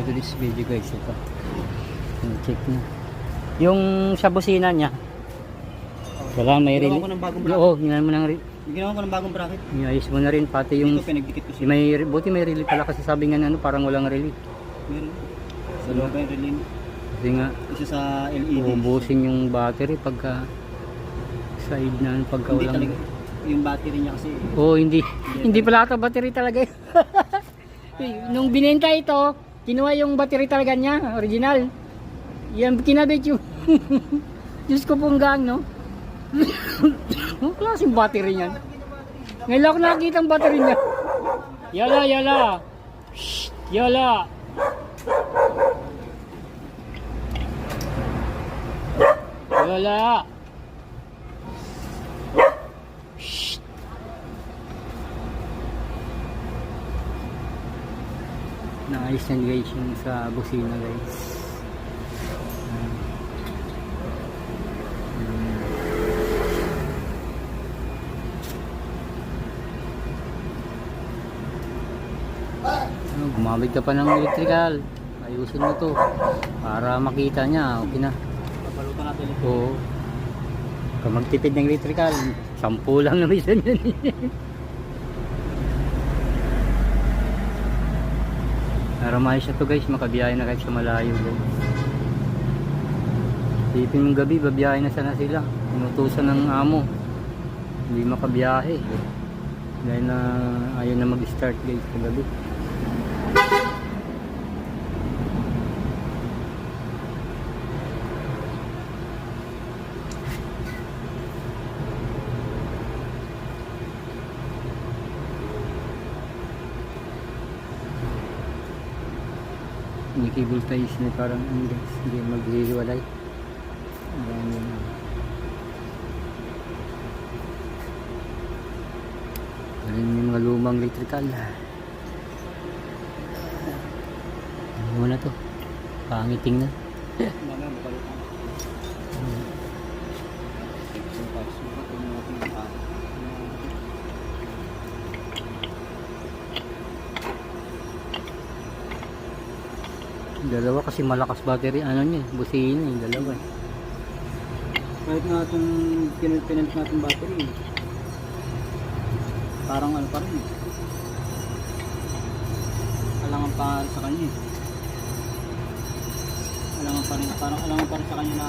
today's video guys. Ito. Check nyo. Yung sa busina niya. Wala, may relay. Ginawa ko ng bagong bracket. Oo, ginawa mo ng relay. Ginawa ko ng bagong bracket. Ayos mo na rin. Pati yung... Ito, pinagdikit ko siya. Buti may relay pala kasi sabi nga na ano, parang walang relay. Meron. Sa loob yung relay. Kasi nga, Isa sa LED. ubusin yung battery pagka side na pagka Hindi walang... talaga. Yung battery niya kasi. Oo, hindi. Hindi pala ito battery talaga. Nung binenta ito, kinuha yung battery talaga niya, original. Yan, kinabit yung... Diyos ko pong gang, no? Ang klaseng battery niyan. Ngayon lang ako nakakita ang battery niya. Yala, yala. Shhh, yala. Yala. Shhh. Naayos na guys yung sa busina guys. Gumamit ka pa ng electrical, ayusin mo to para makita niya, okay na. Papalutan natin ito. Oo. Kung magtipid ng electrical, 10 lang naman isa yan. Para maayos na to guys, makabiyahe na kahit sa malayo guys. Tipin yung gabi, babiyahe na sana sila. Inutusan ng amo, hindi makabiyahe dahil na ayaw na mag-start guys sa gabi. Hindi cable ties na parang hindi maghihiwalay. Ayan yun. Ayan yung mga lumang electrical. Ano mo na to? Pangit tingnan. Mamaya mapalutan. Sukat yung mga pinaka. Dalawa kasi malakas battery. Ano niya? Busina yung dalawa. Kahit nga itong pinag natin battery. Parang ano pa rin. Alangan pa sa kanya. Alangan pa rin. Parang alangan pa rin sa kanya na